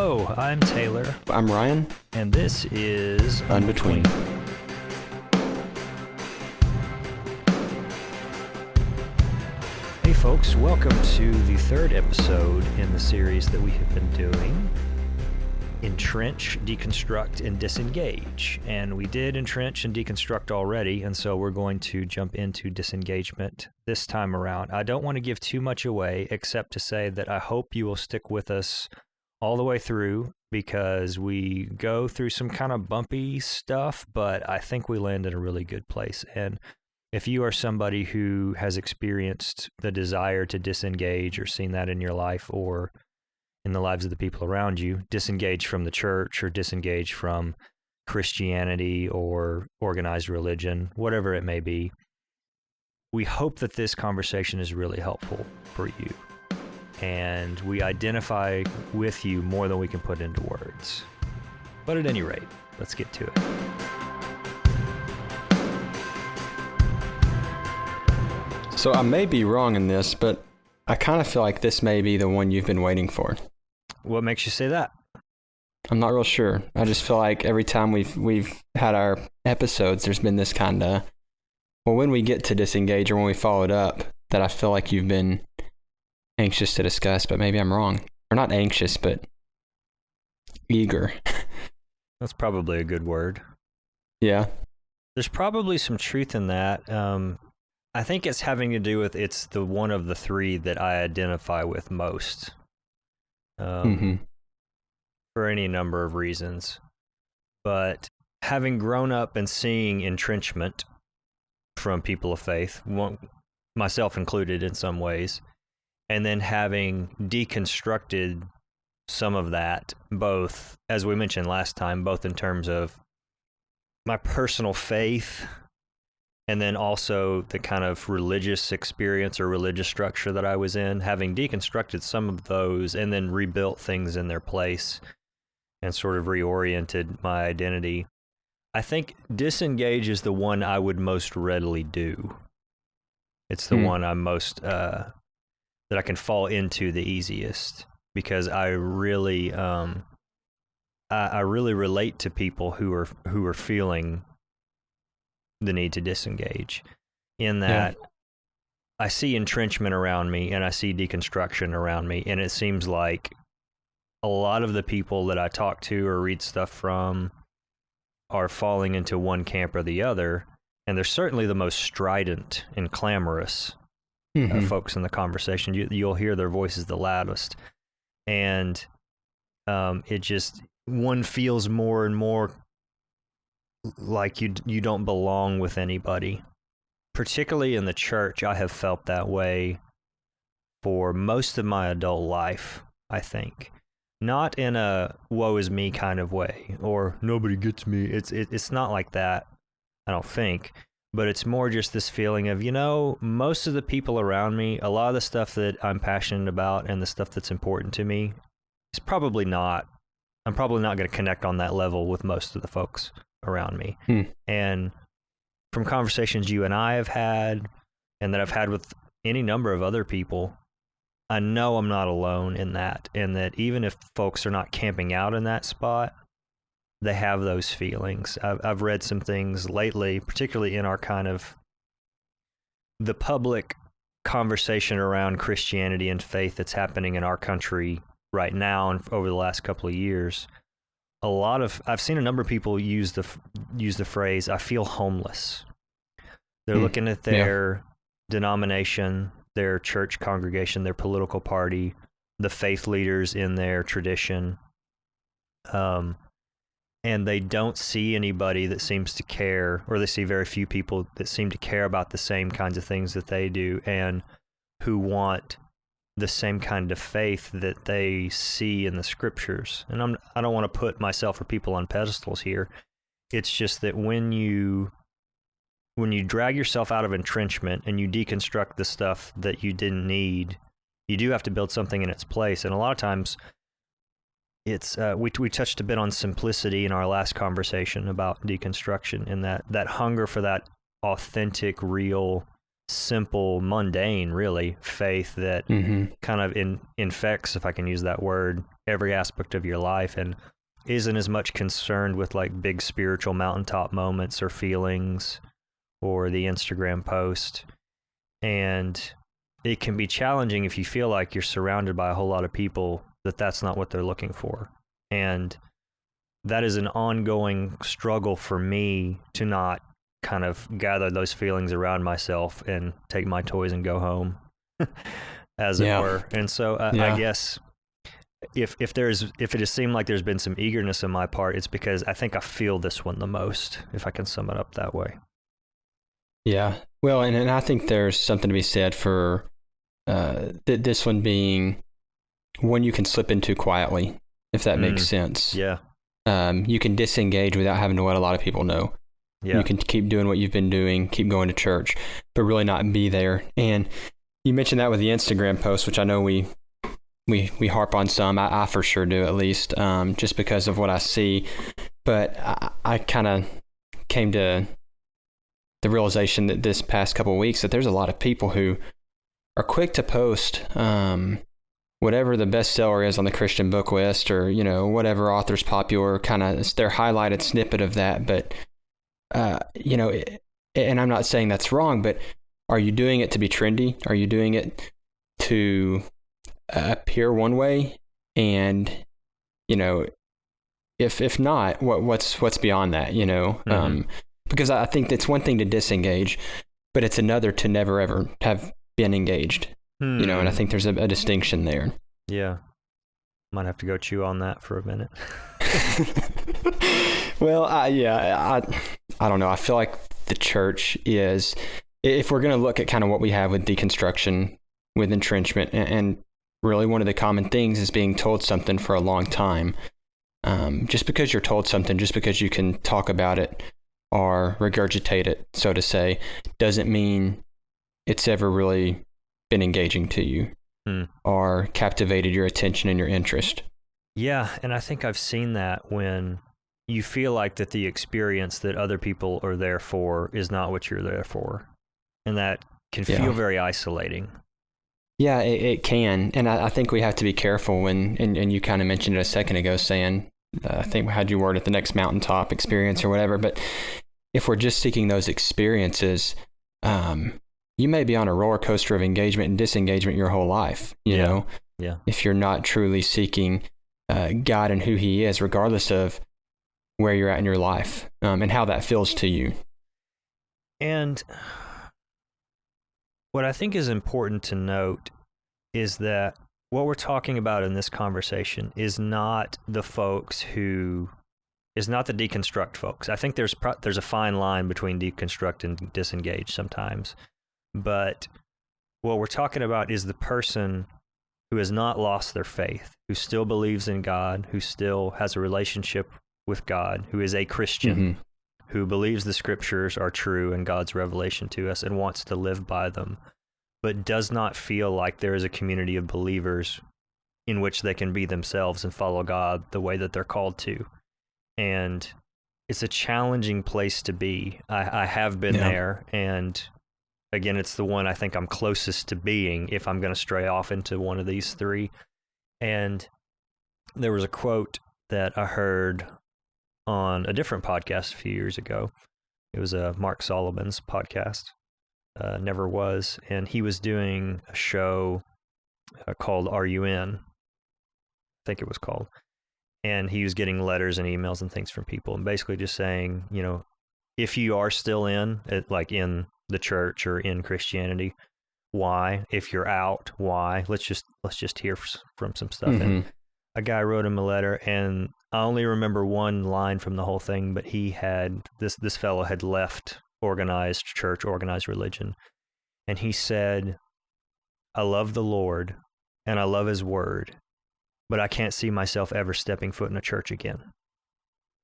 Hello, I'm Taylor. I'm Ryan. And this is Unbetween. Hey folks, welcome to the third episode in the series that we have been doing, Entrench, Deconstruct, and Disengage. And we did Entrench and Deconstruct already, and so we're going to jump into Disengagement this time around. I don't want to give too much away, except to say that I hope you will stick with us all the way through, because we go through some kind of bumpy stuff, but I think we land in a really good place. And if you are somebody who has experienced the desire to disengage or seen that in your life or in the lives of the people around you, disengage from the church or disengage from Christianity or organized religion, whatever it may be, we hope that this conversation is really helpful for you. And we identify with you more than we can put into words. But at any rate, let's get to it. So I may be wrong in this, but I kind of feel like this may be the one you've been waiting for. What makes you say that? I'm not real sure. I just feel like every time we've had our episodes, there's been this kind of, well, when we get to Disengage or when we follow it up, that I feel like you've been anxious to discuss, but maybe I'm wrong. Or not anxious, but eager. That's probably a good word. Yeah. There's probably some truth in that. I think it's having to do with it's the one of the three that I identify with most. For any number of reasons. But having grown up and seeing entrenchment from people of faith, myself included in some ways, and then having deconstructed some of that, both, as we mentioned last time, both in terms of my personal faith and then also the kind of religious experience or religious structure that I was in, having deconstructed some of those and then rebuilt things in their place and sort of reoriented my identity. I think Disengage is the one I would most readily do. It's the one I'm most, that I can fall into the easiest, because I really, I really relate to people who are feeling the need to disengage, in that I see entrenchment around me and I see deconstruction around me, and it seems like a lot of the people that I talk to or read stuff from are falling into one camp or the other, and they're certainly the most strident and clamorous folks in the conversation. You'll hear their voices the loudest, and it just, one feels more and more like you don't belong with anybody. Particularly in the church, I have felt that way for most of my adult life, I think. Not in a woe is me kind of way, or nobody gets me. It's not like that, I don't think. But it's more just this feeling of, most of the people around me, a lot of the stuff that I'm passionate about and the stuff that's important to me is I'm probably not going to connect on that level with most of the folks around me. And from conversations you and I have had, and that I've had with any number of other people, I know I'm not alone in that, and that even if folks are not camping out in that spot, they have those feelings. I've read some things lately, particularly in our kind of the public conversation around Christianity and faith that's happening in our country right now and over the last couple of years. I've seen a number of people use the phrase, I feel homeless. They're looking at their denomination, their church congregation, their political party, the faith leaders in their tradition, and they don't see anybody that seems to care, or they see very few people that seem to care about the same kinds of things that they do, and who want the same kind of faith that they see in the scriptures. And I don't want to put myself or people on pedestals here. It's just that when you drag yourself out of entrenchment and you deconstruct the stuff that you didn't need, you do have to build something in its place. And a lot of times it's we touched a bit on simplicity in our last conversation about deconstruction, and that hunger for that authentic, real, simple, mundane, really, faith that kind of infects, if I can use that word, every aspect of your life and isn't as much concerned with like big spiritual mountaintop moments or feelings or the Instagram post. And it can be challenging if you feel like you're surrounded by a whole lot of people that's not what they're looking for. And that is an ongoing struggle for me to not kind of gather those feelings around myself and take my toys and go home, as it were. And so I guess if it has seemed like there's been some eagerness on my part, it's because I think I feel this one the most, if I can sum it up that way. Yeah. Well, and I think there's something to be said for this one being one you can slip into quietly, if that makes sense. Yeah. You can disengage without having to let a lot of people know. Yeah. You can keep doing what you've been doing, keep going to church, but really not be there. And you mentioned that with the Instagram post, which I know we harp on some. I for sure do, at least, just because of what I see. But I kind of came to the realization that this past couple of weeks that there's a lot of people who are quick to post whatever the bestseller is on the Christian book list, or whatever author's popular, kind of their highlighted snippet of that. But and I'm not saying that's wrong, but are you doing it to be trendy? Are you doing it to appear one way? And if not, what's beyond that? Because I think it's one thing to disengage, but it's another to never ever have been engaged. And I think there's a distinction there. Yeah. Might have to go chew on that for a minute. Well, I don't know. I feel like the church is, if we're going to look at kind of what we have with deconstruction, with entrenchment, and really one of the common things is being told something for a long time. Just because you're told something, just because you can talk about it or regurgitate it, so to say, doesn't mean it's ever really been engaging to you or captivated your attention and your interest. Yeah, and I think I've seen that when you feel like that the experience that other people are there for is not what you're there for. And that can feel very isolating. Yeah, it can. And I think we have to be careful when, and you kind of mentioned it a second ago, saying, I think we had you word at the next mountaintop experience or whatever, but if we're just seeking those experiences, you may be on a roller coaster of engagement and disengagement your whole life, you know? Yeah. If you're not truly seeking God and who he is, regardless of where you're at in your life, and how that feels to you. And what I think is important to note is that what we're talking about in this conversation is not the deconstruct folks. I think there's a fine line between deconstruct and disengage sometimes. But what we're talking about is the person who has not lost their faith, who still believes in God, who still has a relationship with God, who is a Christian, who believes the scriptures are true and God's revelation to us and wants to live by them, but does not feel like there is a community of believers in which they can be themselves and follow God the way that they're called to. And it's a challenging place to be. I have been there, and again, it's the one I think I'm closest to being if I'm going to stray off into one of these three. And there was a quote that I heard on a different podcast a few years ago. It was Mark Solomon's podcast, Never Was, and he was doing a show called Are You In? I think it was called. And he was getting letters and emails and things from people, and basically just saying, if you are still in the church or in Christianity, why? If you're out, why? Let's just hear from some stuff. And a guy wrote him a letter, and I only remember one line from the whole thing, but he had this fellow had left organized church, organized religion, and he said, I love the Lord and I love his word, but I can't see myself ever stepping foot in a church again.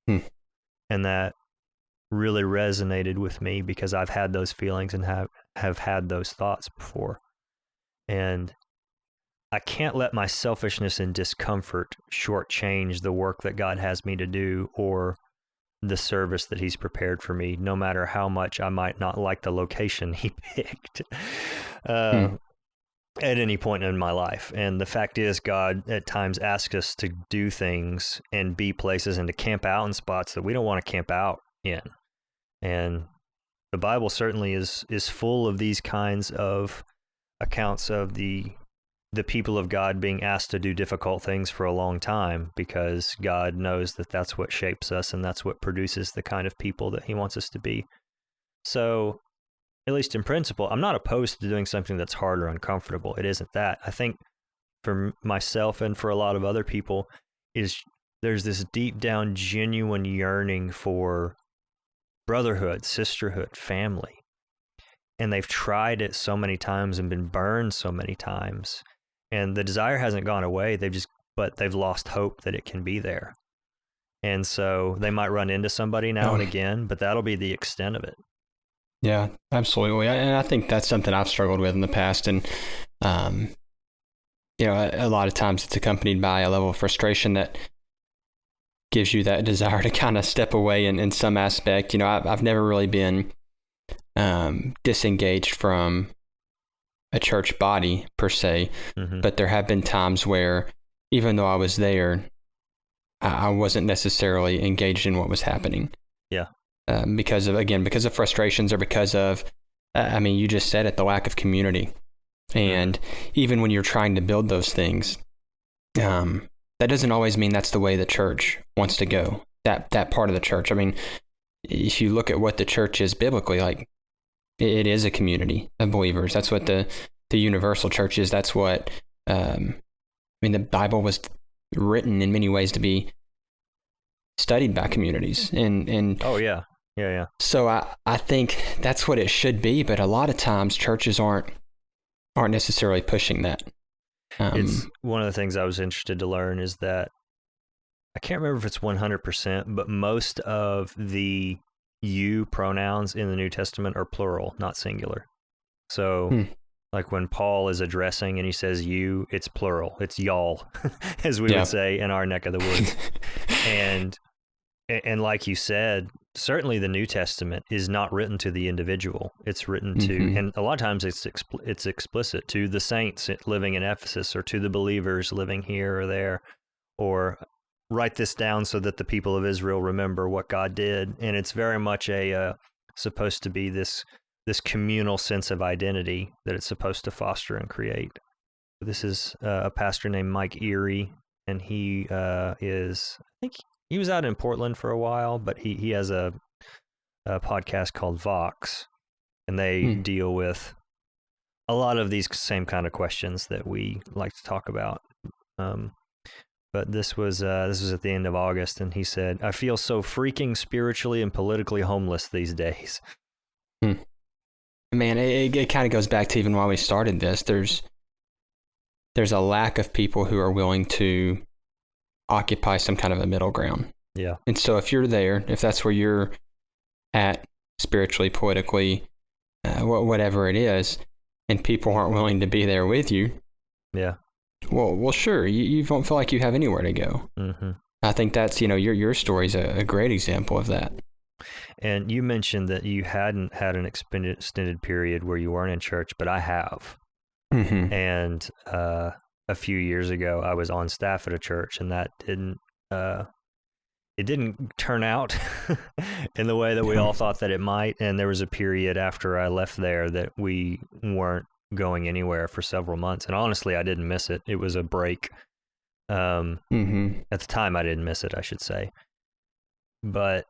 And that really resonated with me because I've had those feelings and have had those thoughts before. And I can't let my selfishness and discomfort shortchange the work that God has me to do or the service that he's prepared for me, no matter how much I might not like the location he picked. at any point in my life. And the fact is, God at times asks us to do things and be places and to camp out in spots that we don't want to camp out in. And the Bible certainly is full of these kinds of accounts of the people of God being asked to do difficult things for a long time, because God knows that that's what shapes us and that's what produces the kind of people that he wants us to be. So, at least in principle, I'm not opposed to doing something that's hard or uncomfortable. It isn't that. I think for myself and for a lot of other people, there's this deep down genuine yearning for brotherhood, sisterhood, family. And they've tried it so many times and been burned so many times. And the desire hasn't gone away. But they've lost hope that it can be there. And so they might run into somebody now and again, but that'll be the extent of it. Yeah, absolutely. And I think that's something I've struggled with in the past. And, a lot of times it's accompanied by a level of frustration that gives you that desire to kind of step away in some aspect. I've never really been disengaged from a church body per se, but there have been times where even though I was there, I wasn't necessarily engaged in what was happening. Yeah. Because of frustrations, or because of, you just said it, the lack of community. And even when you're trying to build those things, that doesn't always mean that's the way the church wants to go, that part of the church. If you look at what the church is biblically, like, it is a community of believers. That's what the universal church is. That's what, the Bible was written in many ways to be studied by communities. And oh, yeah. Yeah. So I think that's what it should be, but a lot of times churches aren't necessarily pushing that. It's one of the things I was interested to learn is that I can't remember if it's 100%, but most of the you pronouns in the New Testament are plural, not singular. So like when Paul is addressing and he says you, it's plural. It's y'all, as we would say in our neck of the woods. And like you said, certainly the New Testament is not written to the individual. It's written to, and a lot of times it's explicit, to the saints living in Ephesus, or to the believers living here or there, or write this down so that the people of Israel remember what God did. And it's very much supposed to be this communal sense of identity that it's supposed to foster and create. This is a pastor named Mike Erie, and he is, I think, he was out in Portland for a while, but he has a podcast called Vox, and they deal with a lot of these same kind of questions that we like to talk about. But this was at the end of August, and he said, "I feel so freaking spiritually and politically homeless these days." Man, it kind of goes back to even while we started this. There's a lack of people who are willing to occupy some kind of a middle ground. Yeah. And so if you're there, if that's where you're at spiritually, politically, whatever it is, and people aren't willing to be there with you, yeah. Well, sure, you don't feel like you have anywhere to go. I think that's, your story's a great example of that. And you mentioned that you hadn't had an extended period where you weren't in church, but I have. And a few years ago, I was on staff at a church, and that didn't turn out in the way that we all thought that it might. And there was a period after I left there that we weren't going anywhere for several months. And honestly, I didn't miss it. It was a break. At the time, I didn't miss it, I should say. But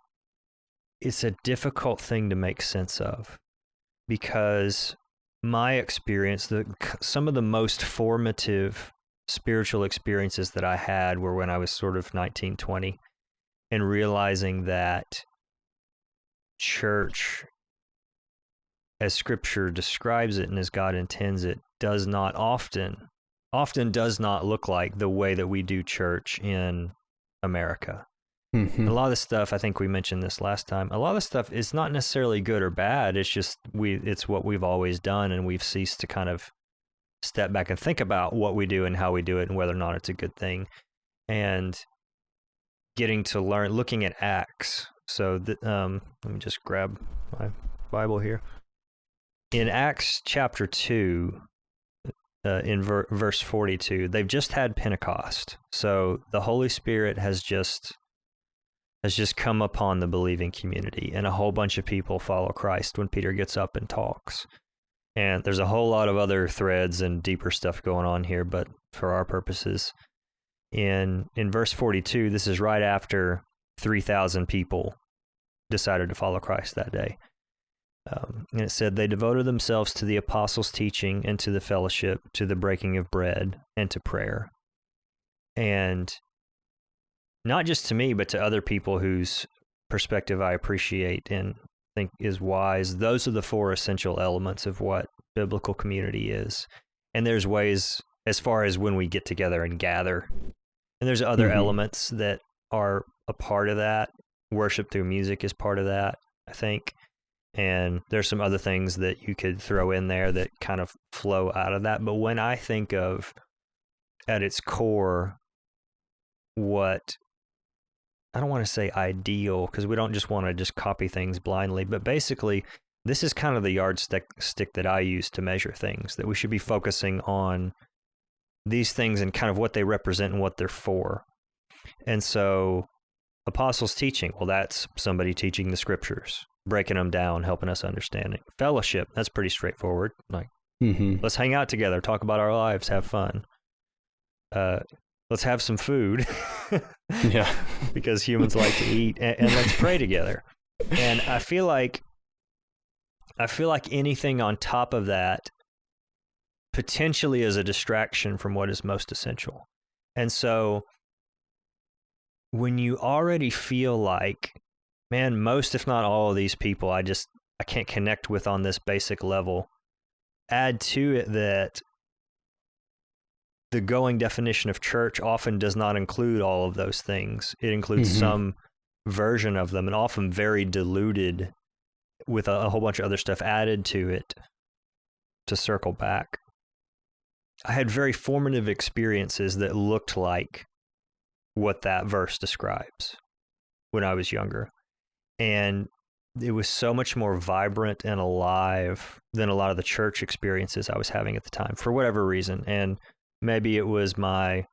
it's a difficult thing to make sense of, because my experience, some of the most formative spiritual experiences that I had were when I was sort of 19, 20, and realizing that church, as Scripture describes it and as God intends it, does not often does not look like the way that we do church in America. A lot of the stuff, I think we mentioned this last time, a lot of the stuff is not necessarily good or bad. It's just it's what we've always done, and we've ceased to kind of step back and think about what we do and how we do it and whether or not it's a good thing. And getting to learn, looking at Acts. So let me just grab my Bible here. In Acts chapter 2, in verse 42. They've just had Pentecost, so the Holy Spirit has just come upon the believing community, and a whole bunch of people follow Christ when Peter gets up and talks. And there's a whole lot of other threads and deeper stuff going on here, but for our purposes, in verse 42, this is right after 3,000 people decided to follow Christ that day. And it said, they devoted themselves to the apostles' teaching and to the fellowship, to the breaking of bread, and to prayer. And not just to me, but to other people whose perspective I appreciate and think is wise. Those are the 4 essential elements of what biblical community is. And there's ways as far as when we get together and gather. And there's other elements that are a part of that. Worship through music is part of that, I think. And there's some other things that you could throw in there that kind of flow out of that. But when I think of, at its core, what, I don't want to say ideal, because we don't just want to just copy things blindly, but basically, this is kind of the yardstick that I use to measure things, that we should be focusing on these things and kind of what they represent and what they're for. And so, apostles' teaching, well, that's somebody teaching the scriptures, breaking them down, helping us understand it. Fellowship, that's pretty straightforward. Like, let's hang out together, talk about our lives, have fun. Let's have some food. Yeah. Because humans like to eat, and let's pray together. And I feel like anything on top of that potentially is a distraction from what is most essential. And so when you already feel like, man, most, if not all of these people, I can't connect with on this basic level, add to it that the going definition of church often does not include all of those things. It includes some version of them, and often very diluted with a whole bunch of other stuff added to it to circle back. I had very formative experiences that looked like what that verse describes when I was younger. And it was so much more vibrant and alive than a lot of the church experiences I was having at the time, for whatever reason. And maybe it was my,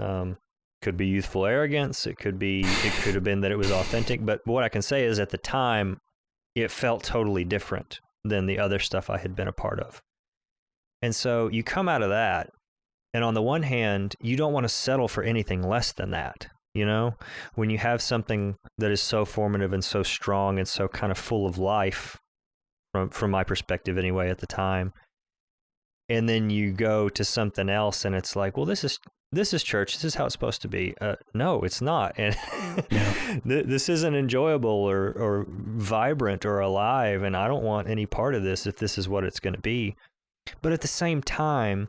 could be youthful arrogance. It could have been that it was authentic. But what I can say is, at the time, it felt totally different than the other stuff I had been a part of. And so you come out of that, and on the one hand, you don't want to settle for anything less than that. You know, when you have something that is so formative and so strong and so kind of full of life, from my perspective anyway at the time, and then you go to something else and it's like, well, this is church. This is how it's supposed to be. No, it's not. And this isn't enjoyable or vibrant or alive. And I don't want any part of this if this is what it's going to be. But at the same time,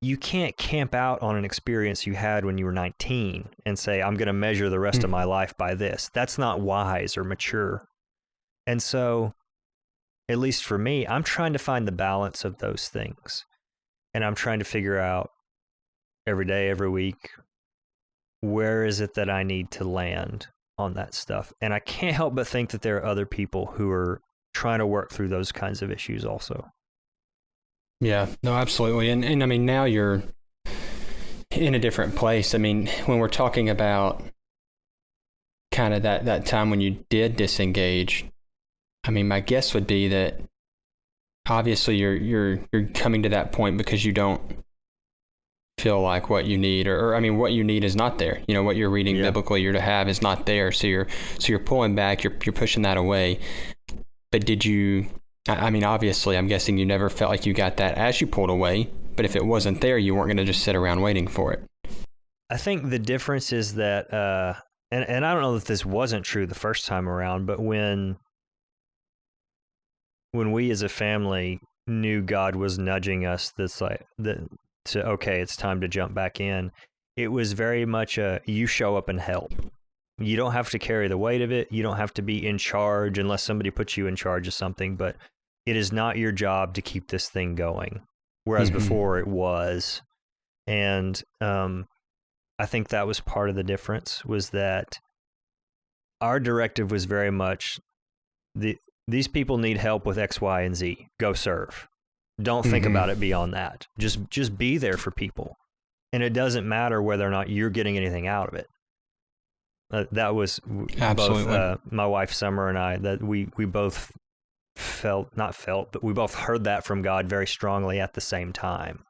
you can't camp out on an experience you had when you were 19 and say, I'm going to measure the rest of my life by this. That's not wise or mature. And so, at least for me, I'm trying to find the balance of those things. And I'm trying to figure out every day, every week, where is it that I need to land on that stuff? And I can't help but think that there are other people who are trying to work through those kinds of issues also. Yeah, no, absolutely. And I mean, now you're in a different place. I mean, when we're talking about kind of that time when you did disengage, I mean, my guess would be that obviously you're coming to that point because you don't feel like what you need, or I mean, what you need is not there. You know, what you're reading biblically you're to have is not there. So you're pulling back, you're pushing that away. But did you, I mean, obviously, I'm guessing you never felt like you got that as you pulled away, but if it wasn't there, you weren't going to just sit around waiting for it. I think the difference is that, and I don't know if this wasn't true the first time around, but when we as a family knew God was nudging us, okay, it's time to jump back in, it was very much you show up and help. You don't have to carry the weight of it. You don't have to be in charge unless somebody puts you in charge of something, but it is not your job to keep this thing going. Whereas before it was. And I think that was part of the difference, was that our directive was very much, these people need help with X, Y, and Z. Go serve. Don't think about it beyond that. Just be there for people. And it doesn't matter whether or not you're getting anything out of it. That was both my wife Summer and I, that we both but we both heard that from God very strongly at the same time.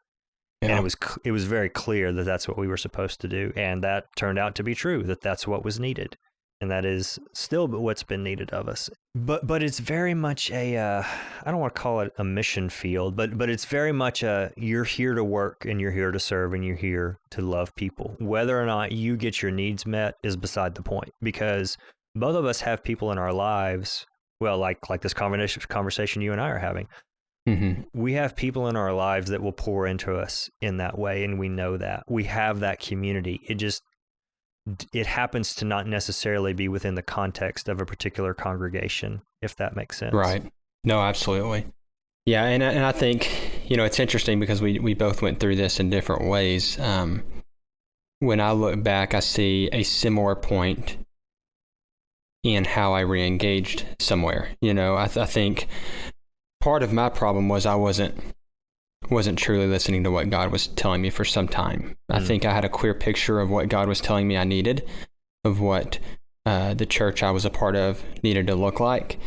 Yeah. And it was very clear that that's what we were supposed to do. And that turned out to be true, that that's what was needed. And that is still what's been needed of us. But it's very much I don't want to call it a mission field, but it's very much you're here to work and you're here to serve and you're here to love people. Whether or not you get your needs met is beside the point, because both of us have people in our lives, well, like this conversation you and I are having. Mm-hmm. We have people in our lives that will pour into us in that way, and we know that. We have that community. It happens to not necessarily be within the context of a particular congregation, if that makes sense. Right. No, absolutely. Yeah, and I think, it's interesting because we both went through this in different ways. When I look back, I see a similar point in how I re-engaged somewhere. I think part of my problem was I wasn't truly listening to what God was telling me for some time. I think I had a clear picture of what God was telling me I needed, of what the church I was a part of needed to look like.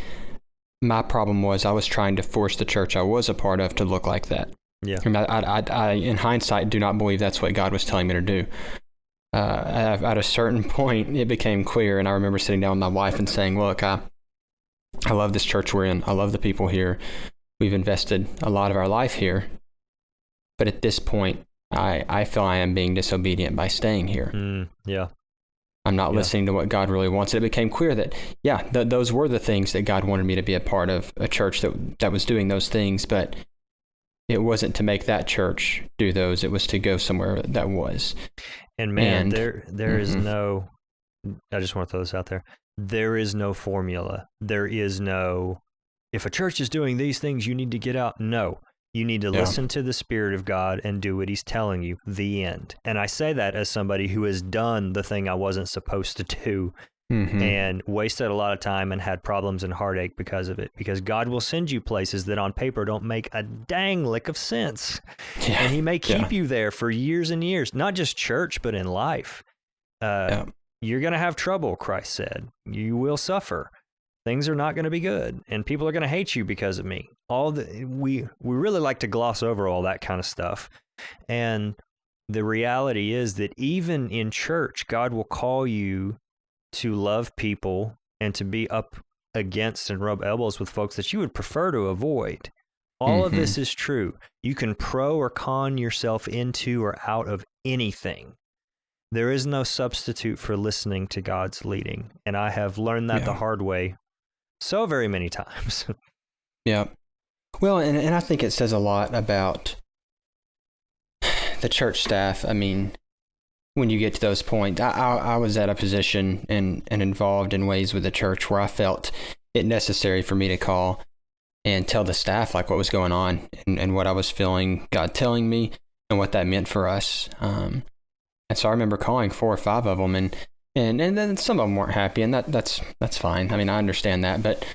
My problem was I was trying to force the church I was a part of to look like that. Yeah. I in hindsight, do not believe that's what God was telling me to do. At a certain point, it became clear, and I remember sitting down with my wife and saying, look, I love this church we're in. I love the people here. We've invested a lot of our life here. But at this point, I feel I am being disobedient by staying here. Yeah. I'm not listening to what God really wants. It became clear that, those were the things that God wanted me to be a part of, a church that was doing those things. But it wasn't to make that church do those. It was to go somewhere that was. And man, there is no, I just want to throw this out there. There is no formula. There is no, if a church is doing these things, you need to get out. No. You need to listen to the Spirit of God and do what He's telling you. The end. And I say that as somebody who has done the thing I wasn't supposed to do and wasted a lot of time and had problems and heartache because of it. Because God will send you places that on paper don't make a dang lick of sense. Yeah. And He may keep you there for years and years, not just church, but in life. You're going to have trouble, Christ said. You will suffer. Things are not going to be good, and people are going to hate you because of me. We really like to gloss over all that kind of stuff. And the reality is that even in church, God will call you to love people and to be up against and rub elbows with folks that you would prefer to avoid. All of this is true. You can pro or con yourself into or out of anything. There is no substitute for listening to God's leading. And I have learned that the hard way so very many times. Yeah. Well, and I think it says a lot about the church staff. I mean, when you get to those points, I was at a position and involved in ways with the church where I felt it necessary for me to call and tell the staff like what was going on and what I was feeling, God telling me, and what that meant for us. And so I remember calling 4 or 5 of them, and then some of them weren't happy, and that's fine. I mean, I understand that, but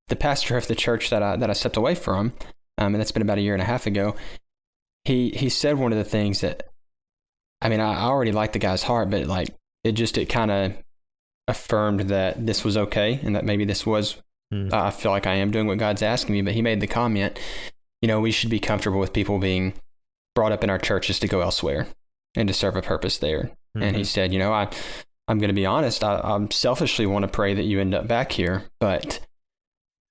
the pastor of the church that I stepped away from, and that's been about 1.5 years ago, he said one of the things that, I mean, I already liked the guy's heart, but like it kind of affirmed that this was okay, and that maybe this was, I feel like I am doing what God's asking me. But he made the comment, we should be comfortable with people being brought up in our churches to go elsewhere and to serve a purpose there. And he said, I'm going to be honest, I selfishly want to pray that you end up back here. But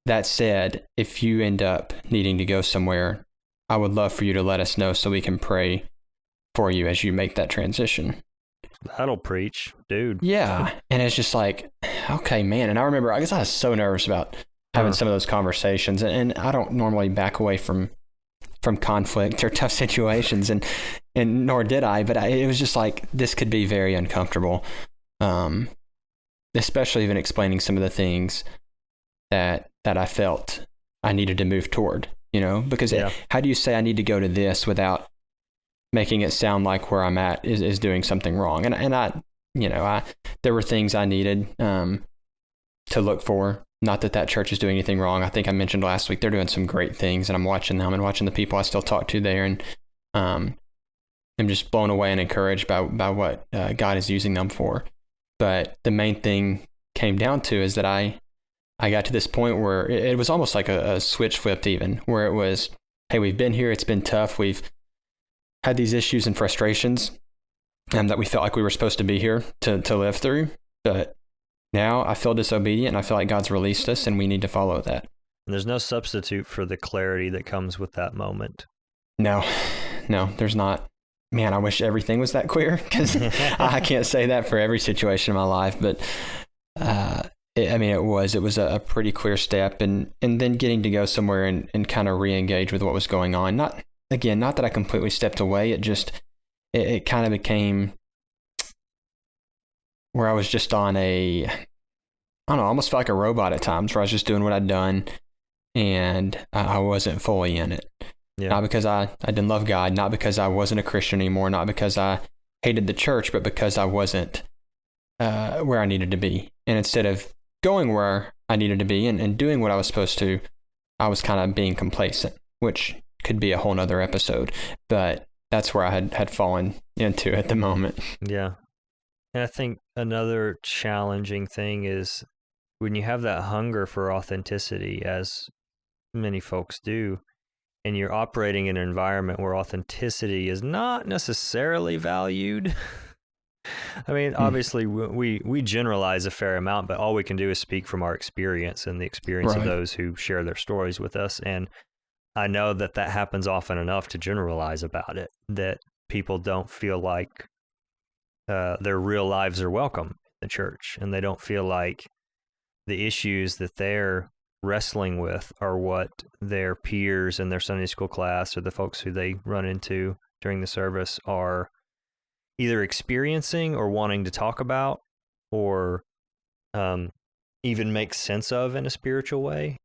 that said, if you end up needing to go somewhere, I would love for you to let us know so we can pray for you as you make that transition. That'll preach, dude. Yeah. And it's just like, okay, man. And I remember, I guess I was so nervous about having some of those conversations. And I don't normally back away from conflict or tough situations, and nor did I, but it was just like, this could be very uncomfortable, especially even explaining some of the things that I felt I needed to move toward, because how do you say I need to go to this without making it sound like where I'm at is doing something wrong? And I there were things I needed to look for Not that church is doing anything wrong. I think I mentioned last week they're doing some great things, and I'm watching them and watching the people I still talk to there, and I'm just blown away and encouraged by what God is using them for. But the main thing came down to is that I got to this point where it was almost like a switch flipped, even where it was, hey, we've been here, it's been tough, we've had these issues and frustrations, that we felt like we were supposed to be here to live through, but now I feel disobedient, and I feel like God's released us, and we need to follow that. And there's no substitute for the clarity that comes with that moment. No, there's not. Man, I wish everything was that clear, because I can't say that for every situation in my life, but it was a pretty clear step, and then getting to go somewhere and kind of re-engage with what was going on. Not that I completely stepped away. It kind of became where I was just on I almost felt like a robot at times, where I was just doing what I'd done, and I wasn't fully in it. Yeah. Not because I didn't love God, not because I wasn't a Christian anymore, not because I hated the church, but because I wasn't where I needed to be. And instead of going where I needed to be and doing what I was supposed to, I was kind of being complacent, which could be a whole nother episode. But that's where I had fallen into at the moment. Yeah. And I think another challenging thing is when you have that hunger for authenticity, as many folks do, and you're operating in an environment where authenticity is not necessarily valued. I mean, obviously, we generalize a fair amount, but all we can do is speak from our experience and the experience of those who share their stories with us. And I know that happens often enough to generalize about it, that people don't feel like their real lives are welcome in the church, and they don't feel like the issues that they're wrestling with are what their peers in their Sunday school class or the folks who they run into during the service are either experiencing or wanting to talk about, or even make sense of in a spiritual way.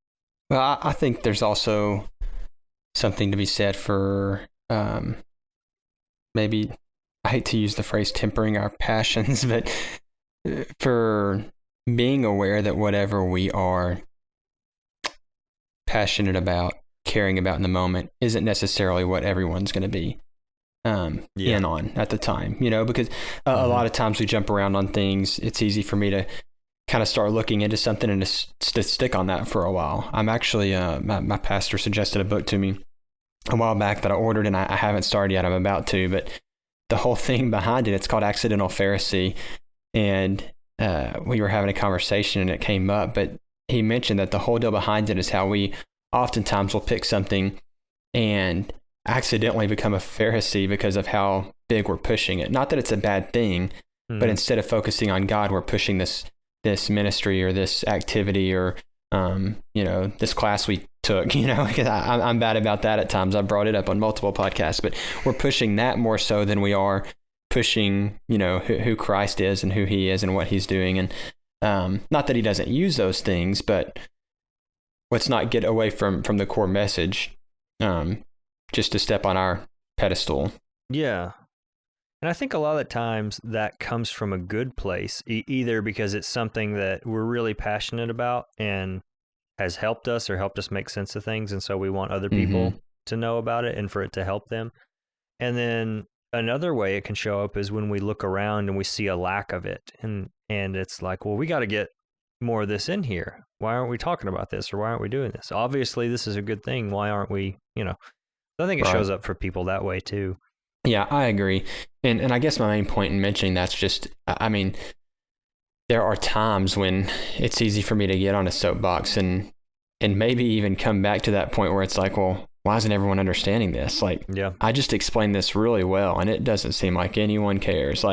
Well, I think there's also something to be said for maybe, I hate to use the phrase tempering our passions, but for being aware that whatever we are passionate about, caring about in the moment, isn't necessarily what everyone's going to be in on at the time, because a lot of times we jump around on things. It's easy for me to kind of start looking into something and to stick on that for a while. I'm actually, my pastor suggested a book to me a while back that I ordered, and I haven't started yet. I'm about to, but the whole thing behind it's called Accidental Pharisee. And we were having a conversation and it came up, but he mentioned that the whole deal behind it is how we oftentimes will pick something and accidentally become a Pharisee because of how big we're pushing it. Not that it's a bad thing, but instead of focusing on God, we're pushing this ministry or this activity or, this class we took, because I'm bad about that at times. I've brought it up on multiple podcasts, but we're pushing that more so than we are pushing, who Christ is and who he is and what he's doing. And not that he doesn't use those things, but let's not get away from the core message just to step on our pedestal. Yeah. And I think a lot of the times that comes from a good place, either because it's something that we're really passionate about and has helped us or helped us make sense of things. And so we want other people to know about it and for it to help them. And then another way it can show up is when we look around and we see a lack of it. And it's like, well, we got to get more of this in here. Why aren't we talking about this? Or why aren't we doing this? Obviously, this is a good thing. Why aren't we, I think it shows up for people that way too. Yeah, I agree. And I guess my main point in mentioning that's just, there are times when it's easy for me to get on a soapbox and maybe even come back to that point where it's like, well, why isn't everyone understanding this? I just explained this really well, and it doesn't seem like anyone cares.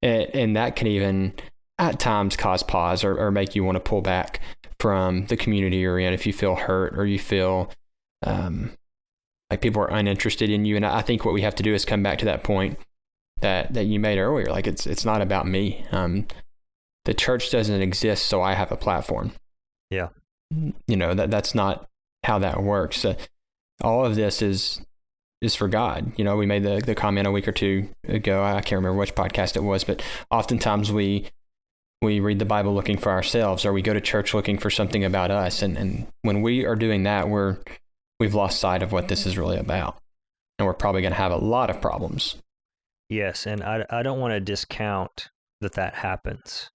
And that can even at times cause pause or make you want to pull back from the community you're in if you feel hurt or you feel like people are uninterested in you. And I think what we have to do is come back to that point that you made earlier. Like it's not about me. The church doesn't exist, so I have a platform. Yeah. That's not how that works. All of this is for God. We made the comment a week or two ago. I can't remember which podcast it was, but oftentimes we we read the Bible looking for ourselves, or we go to church looking for something about us. And when we are doing that, we've lost sight of what this is really about. And we're probably going to have a lot of problems. Yes, and I don't want to discount that happens,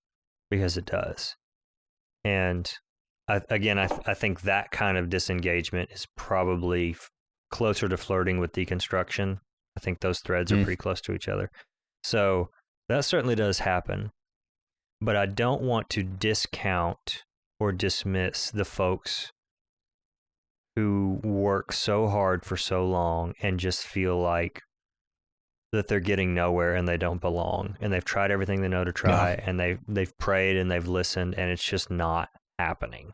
because it does. And I think that kind of disengagement is probably closer to flirting with deconstruction. I think those threads are pretty close to each other. So that certainly does happen. But I don't want to discount or dismiss the folks who work so hard for so long and just feel like that they're getting nowhere and they don't belong. And they've tried everything they know to try, and they've prayed and they've listened, and it's just not happening.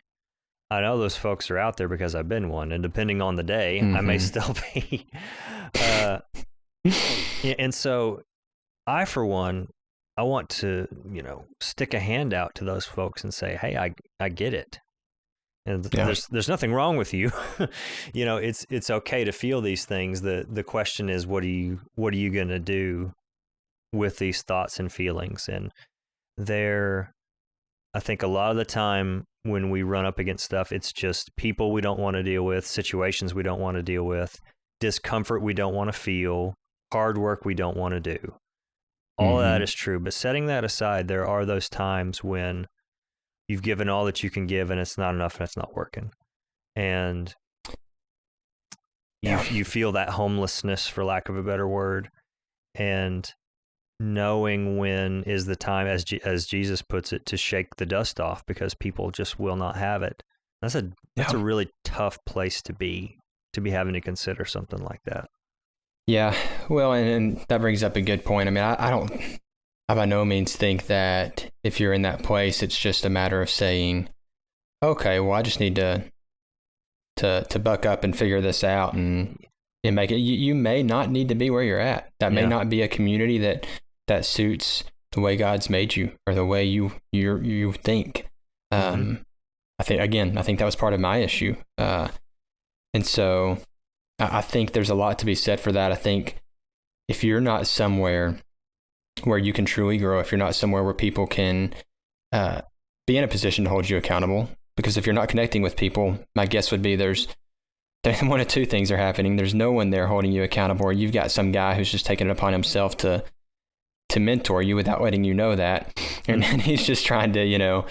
I know those folks are out there because I've been one, and depending on the day, I may still be. And so I, for one, I want to, stick a hand out to those folks and say, hey, I get it. And there's nothing wrong with you. It's okay to feel these things. The question is, what are you going to do with these thoughts and feelings? And I think a lot of the time when we run up against stuff, it's just people we don't want to deal with, situations we don't want to deal with, discomfort we don't want to feel, hard work we don't want to do. All of that is true. But setting that aside, there are those times when you've given all that you can give and it's not enough and it's not working. And you feel that homelessness, for lack of a better word, and knowing when is the time, as Jesus puts it, to shake the dust off, because people just will not have it. That's a really tough place to be having to consider something like that. Yeah, well, and that brings up a good point. I mean, I by no means think that if you're in that place, it's just a matter of saying, okay, well, I just need to buck up and figure this out and make it. You may not need to be where you're at. That may not be a community that suits the way God's made you or the way you think. I think that was part of my issue. And so I think there's a lot to be said for that. I think if you're not somewhere where you can truly grow, if you're not somewhere where people can be in a position to hold you accountable, because if you're not connecting with people, my guess would be there's one of two things are happening. There's no one there holding you accountable, or you've got some guy who's just taken it upon himself to mentor you without letting you know that. And he's just trying to,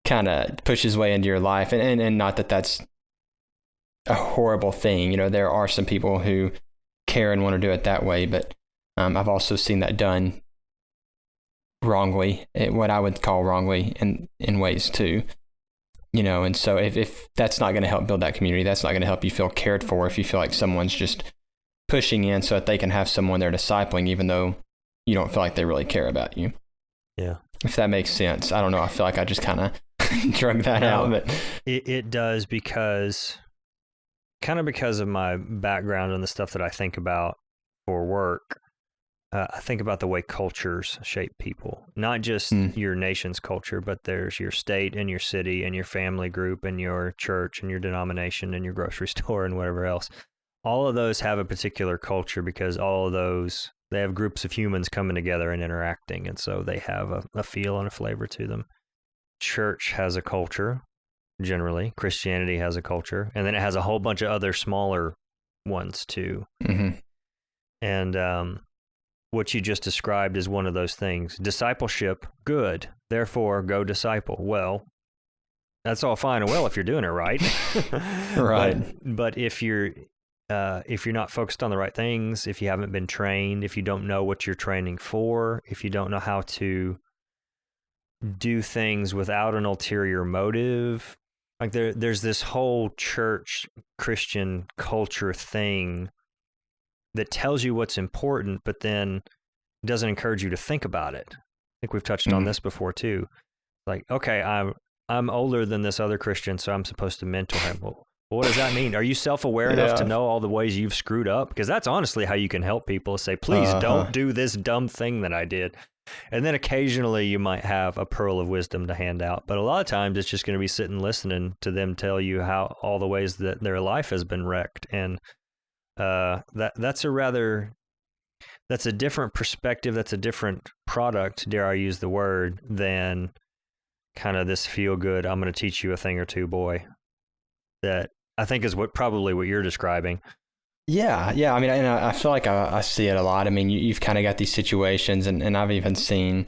kind of push his way into your life. And not that that's a horrible thing. There are some people who care and want to do it that way, but I've also seen that done wrongly, what I would call wrongly in ways too. And so if that's not going to help build that community, that's not going to help you feel cared for, if you feel like someone's just pushing in so that they can have someone they're discipling, even though you don't feel like they really care about you. Yeah. If that makes sense. I don't know. I feel like I just kind of drug that out, but it does, because of my background and the stuff that I think about for work. I think about the way cultures shape people, not just your nation's culture, but there's your state and your city and your family group and your church and your denomination and your grocery store and whatever else. All of those have a particular culture, because all of those, they have groups of humans coming together and interacting. And so they have a feel and a flavor to them. Church has a culture, generally. Christianity has a culture. And then it has a whole bunch of other smaller ones too. And what you just described is one of those things. Discipleship, good. Therefore, go disciple. Well, that's all fine and well if you're doing it right. Right. But if you're not focused on the right things, if you haven't been trained, if you don't know what you're training for, if you don't know how to do things without an ulterior motive, like there's this whole church Christian culture thing that tells you what's important, but then doesn't encourage you to think about it. I think we've touched on this before too. Like, okay, I'm older than this other Christian, so I'm supposed to mentor him. Well, what does that mean? Are you self-aware enough to know all the ways you've screwed up? Because that's honestly how you can help people, is say, please don't do this dumb thing that I did. And then occasionally you might have a pearl of wisdom to hand out. But a lot of times it's just going to be sitting listening to them tell you how all the ways that their life has been wrecked. And that's a different perspective. That's a different product, dare I use the word, than kind of this feel good, I'm going to teach you a thing or two boy that I think is probably what you're describing. Yeah. I mean, and I feel like I see it a lot. I mean, you've kind of got these situations, and I've even seen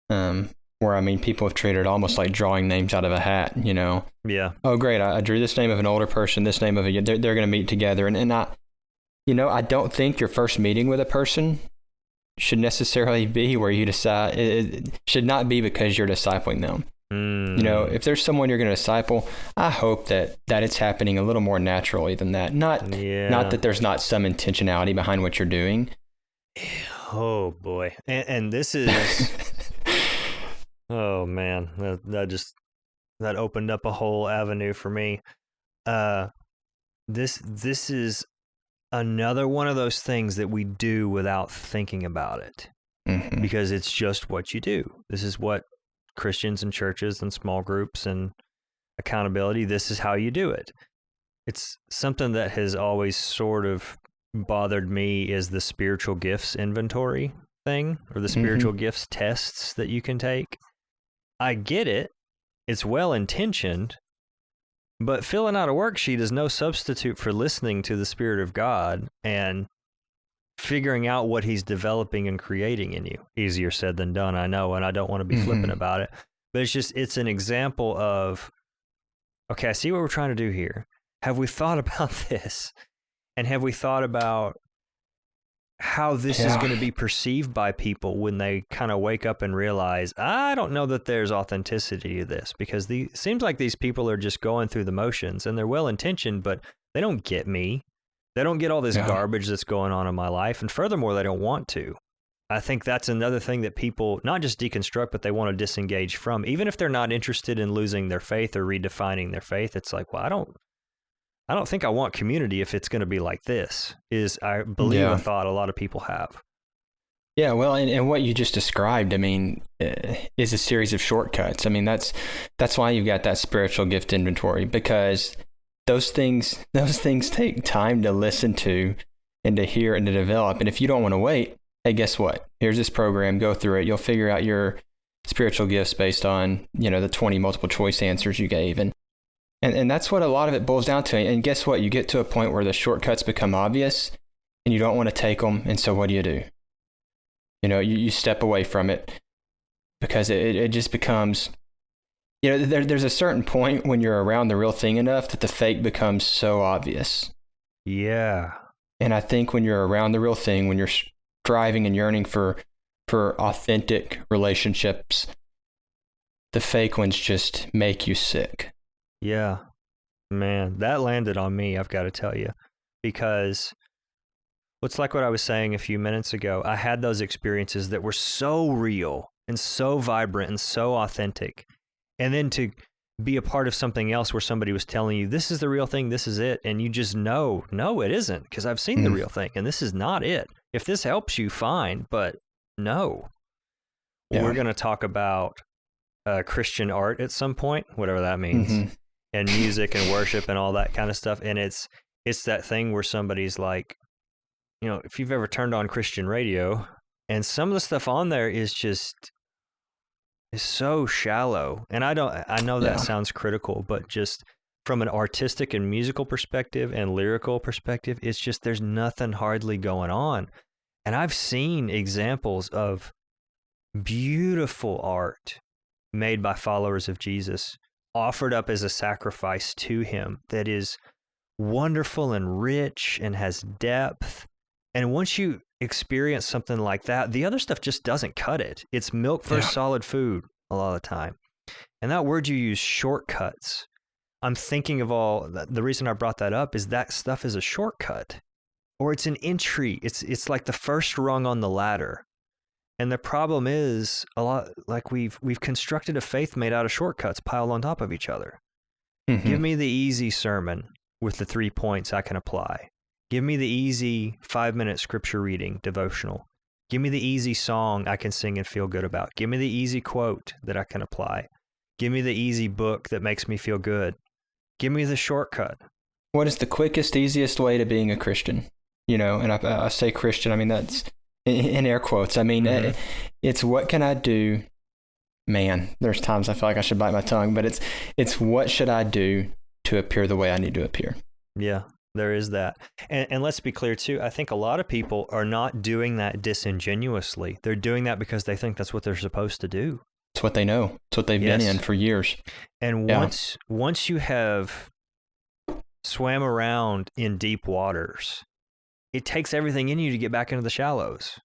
where, I mean, people have treated it almost like drawing names out of a hat, you know? Yeah. Oh, great. I drew this name of an older person, this name of they're going to meet together. And I, you know, I don't think your first meeting with a person should necessarily be where you decide, it should not be because you're discipling them. You know, if there's someone you're going to disciple, I hope that it's happening a little more naturally than that. Not that there's not some intentionality behind what you're doing. Oh boy. And this is, oh man, that opened up a whole avenue for me. This is another one of those things that we do without thinking about it, because it's just what you do. This is what Christians and churches and small groups and accountability, this is how you do it. It's something that has always sort of bothered me, is the spiritual gifts inventory thing, or the spiritual gifts tests that you can take. I get it. It's well-intentioned, but filling out a worksheet is no substitute for listening to the Spirit of God and figuring out what he's developing and creating in you. Easier said than done, I know, and I don't want to be flippant about it. But it's an example of, okay, I see what we're trying to do here. Have we thought about this? And have we thought about how this is going to be perceived by people when they kind of wake up and realize, I don't know that there's authenticity to this, because it seems like these people are just going through the motions, and they're well-intentioned, but they don't get me. They don't get all this garbage that's going on in my life. And furthermore, they don't want to. I think that's another thing that people not just deconstruct, but they want to disengage from. Even if they're not interested in losing their faith or redefining their faith, it's like, well, I don't think I want community if it's going to be like this, is, I believe, a thought a lot of people have. Yeah, well, and what you just described, I mean, is a series of shortcuts. I mean, that's why you've got that spiritual gift inventory, because those things take time to listen to and to hear and to develop. And if you don't want to wait, hey, guess what? Here's this program, go through it. You'll figure out your spiritual gifts based on, you know, the 20 multiple choice answers you gave. And that's what a lot of it boils down to. And guess what? You get to a point where the shortcuts become obvious and you don't want to take them. And so what do? You know, you step away from it, because it just becomes, you know, there's a certain point when you're around the real thing enough that the fake becomes so obvious. Yeah. And I think when you're around the real thing, when you're striving and yearning for authentic relationships, the fake ones just make you sick. Yeah. Man, that landed on me, I've got to tell you, because it's like what I was saying a few minutes ago. I had those experiences that were so real and so vibrant and so authentic. And then to be a part of something else where somebody was telling you, this is the real thing, this is it. And you just know, no, it isn't, because I've seen the real thing and this is not it. If this helps you, fine, but no. Yeah. We're going to talk about Christian art at some point, whatever that means, and music and worship and all that kind of stuff. And it's that thing where somebody's like, you know, if you've ever turned on Christian radio, and some of the stuff on there is so shallow. And I know that sounds critical, but just from an artistic and musical perspective and lyrical perspective, it's just, there's nothing hardly going on. And I've seen examples of beautiful art made by followers of Jesus, offered up as a sacrifice to him, that is wonderful and rich and has depth. And once you experience something like that, the other stuff just doesn't cut it. It's milk versus solid food a lot of the time. And that word you use, shortcuts, I'm thinking of the reason I brought that up is that stuff is a shortcut, or it's an entry. It's like the first rung on the ladder. And the problem is, a lot like we've constructed a faith made out of shortcuts piled on top of each other. Give me the easy sermon with the 3 points I can apply. Give me the easy 5-minute scripture reading devotional. Give me the easy song I can sing and feel good about. Give me the easy quote that I can apply. Give me the easy book that makes me feel good. Give me the shortcut. What is the quickest, easiest way to being a Christian? You know, and I say Christian, I mean, that's in air quotes. I mean, it's what can I do man, there's times I feel like I should bite my tongue, but it's what should I do to appear the way I need to appear? Yeah, there is that. And let's be clear too, I think a lot of people are not doing that disingenuously. They're doing that because they think that's what they're supposed to do. It's what they know. It's what they've been in for years. And once you have swam around in deep waters, it takes everything in you to get back into the shallows.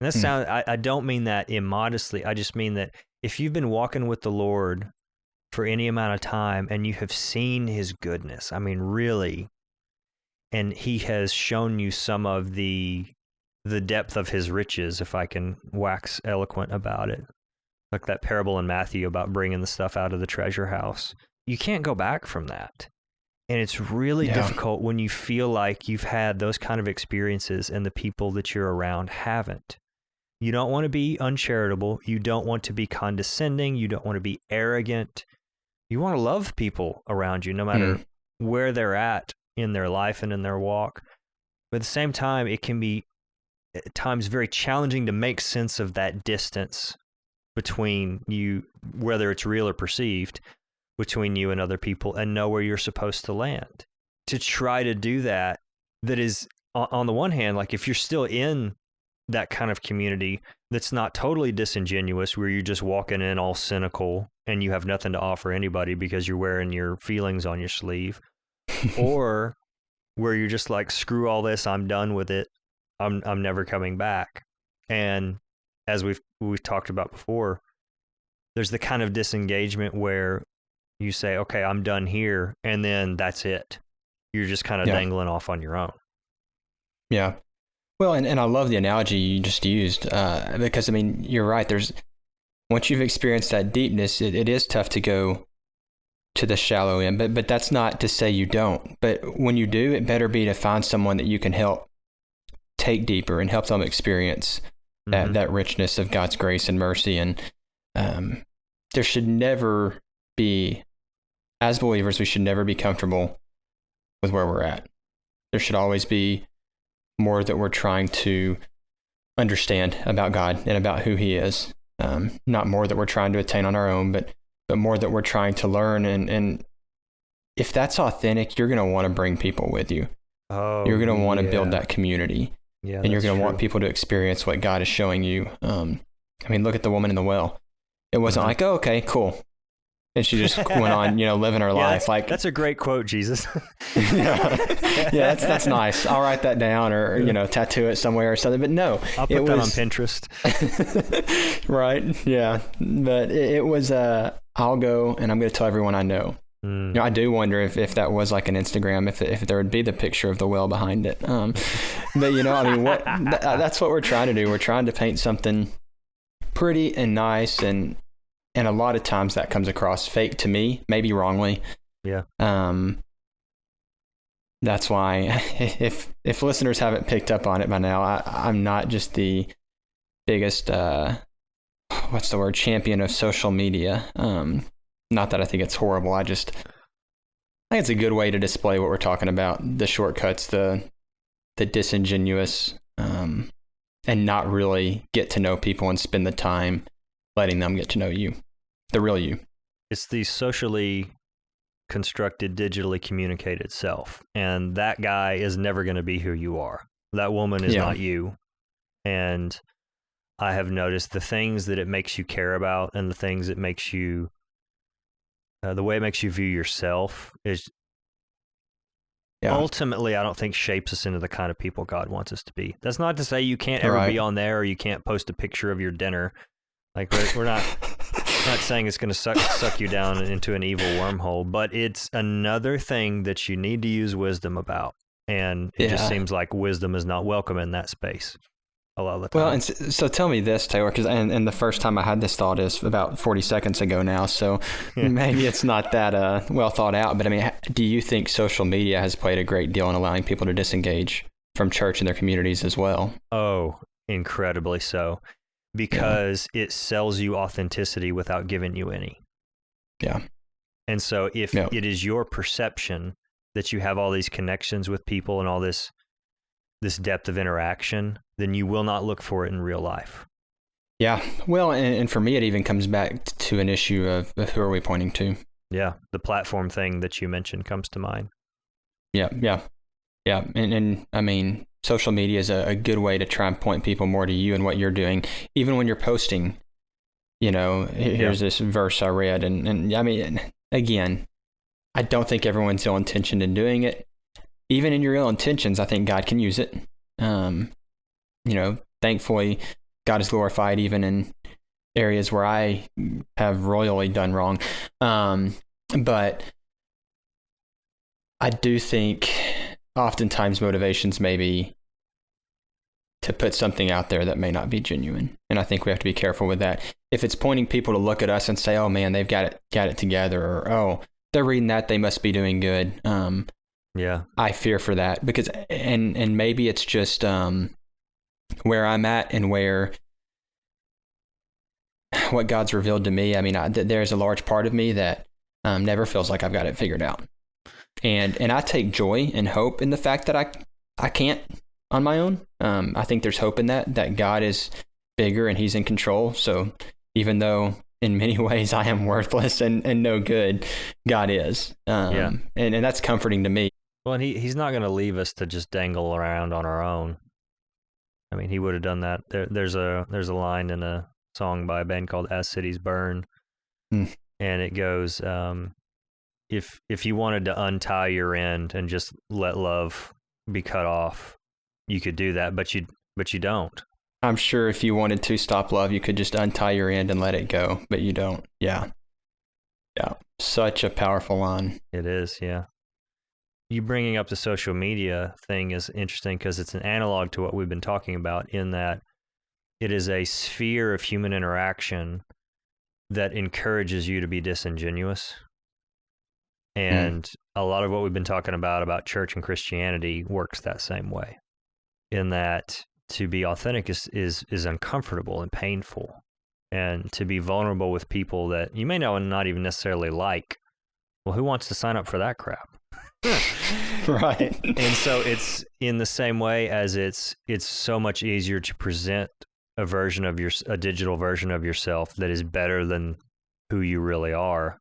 And that I don't mean that immodestly. I just mean that if you've been walking with the Lord for any amount of time and you have seen his goodness, I mean, really, and he has shown you some of the depth of his riches, if I can wax eloquent about it, like that parable in Matthew about bringing the stuff out of the treasure house. You can't go back from that. And it's really difficult when you feel like you've had those kind of experiences and the people that you're around haven't. You don't want to be uncharitable. You don't want to be condescending. You don't want to be arrogant. You want to love people around you, no matter where they're at in their life and in their walk. But at the same time, it can be at times very challenging to make sense of that distance between you, whether it's real or perceived, between you and other people, and know where you're supposed to land. To try to do that is, on the one hand, like if you're still in that kind of community that's not totally disingenuous, where you're just walking in all cynical and you have nothing to offer anybody because you're wearing your feelings on your sleeve, or where you're just like, screw all this, I'm done with it, I'm never coming back. And as we've talked about before, there's the kind of disengagement where you say, okay, I'm done here, and then that's it. You're just kind of dangling off on your own. Yeah. Well, and I love the analogy you just used, because, I mean, you're right. Once you've experienced that deepness, it is tough to go to the shallow end, but that's not to say you don't. But when you do, it better be to find someone that you can help take deeper and help them experience that richness of God's grace and mercy. And there should never be, as believers, we should never be comfortable with where we're at. There should always be more that we're trying to understand about God and about who he is. Not more that we're trying to attain on our own, but more that we're trying to learn. And if that's authentic, you're going to want to bring people with you. You're going to want to build that community. Yeah, and you're going to want people to experience what God is showing you. I mean, look at the woman in the well. It wasn't like, oh, okay, cool. And she just went on, living her life. That's a great quote, Jesus. That's nice. I'll write that down, or tattoo it somewhere or something. But no, I'll put that on Pinterest. Right? Yeah. But it was. I'll go, and I'm going to tell everyone I know. I do wonder if that was like an Instagram, if there would be the picture of the well behind it. But I mean, that's what we're trying to do. We're trying to paint something pretty and nice, and a lot of times that comes across fake to me, maybe wrongly. Yeah. That's why if listeners haven't picked up on it by now, I'm not just the biggest champion of social media. Not that I think it's horrible. I think it's a good way to display what we're talking about, the shortcuts, the disingenuous, and not really get to know people and spend the time letting them get to know you, the real you. It's the socially constructed, digitally communicated self. And that guy is never going to be who you are. That woman is not you. And I have noticed the things that it makes you care about, and the things it makes you, the way it makes you view yourself is ultimately, I don't think, shapes us into the kind of people God wants us to be. That's not to say you can't ever be on there, or you can't post a picture of your dinner. Like, we're not saying it's going to suck you down into an evil wormhole, but it's another thing that you need to use wisdom about. And it just seems like wisdom is not welcome in that space a lot of the time. Well, and so tell me this, Taylor, because and the first time I had this thought is about 40 seconds ago now, so maybe it's not that well thought out, but I mean, do you think social media has played a great deal in allowing people to disengage from church and their communities as well? Oh, incredibly so. Because it sells you authenticity without giving you any. Yeah. And so if it is your perception that you have all these connections with people and all this depth of interaction, then you will not look for it in real life. Yeah. Well, and for me, it even comes back to an issue of who are we pointing to? Yeah, the platform thing that you mentioned comes to mind. Yeah. And I mean, social media is a good way to try and point people more to you and what you're doing, even when you're posting. Here's this verse I read, and I mean, again, I don't think everyone's ill intentioned in doing it. Even in your ill intentions, I think God can use it. Thankfully, God is glorified even in areas where I have royally done wrong. But I do think oftentimes motivations may be to put something out there that may not be genuine. And I think we have to be careful with that. If it's pointing people to look at us and say, oh man, they've got it together, or, oh, they're reading that, they must be doing good. Yeah. I fear for that because, and maybe it's just where I'm at and where what God's revealed to me. I mean, there's a large part of me that never feels like I've got it figured out. And I take joy and hope in the fact that I can't on my own. I think there's hope in that God is bigger and he's in control. So even though in many ways I am worthless and no good, God is. And that's comforting to me. Well, and he's not going to leave us to just dangle around on our own. I mean, he would have done that. There's a line in a song by a band called As Cities Burn, and it goes, if you wanted to untie your end and just let love be cut off, you could do that, but you don't. I'm sure if you wanted to stop love, you could just untie your end and let it go, but you don't. Yeah. Such a powerful line. It is, yeah. You bringing up the social media thing is interesting because it's an analog to what we've been talking about in that it is a sphere of human interaction that encourages you to be disingenuous. And a lot of what we've been talking about church and Christianity works that same way, in that to be authentic is uncomfortable and painful, and to be vulnerable with people that you may not even necessarily like. Well, who wants to sign up for that crap? Right. And so it's in the same way as it's so much easier to present a digital version of yourself that is better than who you really are,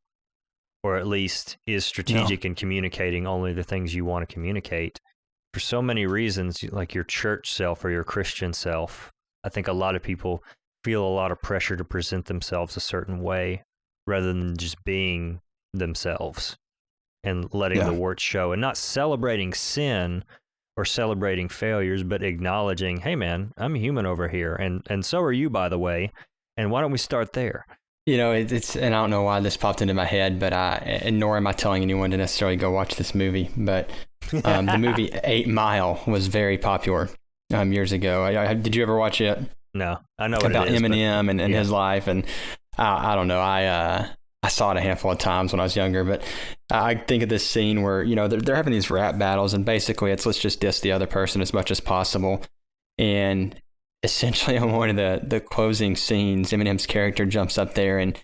or at least is strategic in communicating only the things you want to communicate. For so many reasons, like your church self or your Christian self, I think a lot of people feel a lot of pressure to present themselves a certain way rather than just being themselves and letting the warts show, and not celebrating sin or celebrating failures, but acknowledging, hey man, I'm human over here, and so are you, by the way, and why don't we start there? It's, and I don't know why this popped into my head, but nor am I telling anyone to necessarily go watch this movie, but the movie 8 Mile was very popular years ago. Did you ever watch it? No, I know what about it is, Eminem and his life, and I don't know. I saw it a handful of times when I was younger, but I think of this scene where they're having these rap battles, and basically it's let's just diss the other person as much as possible, and essentially on one of the closing scenes, Eminem's character jumps up there and...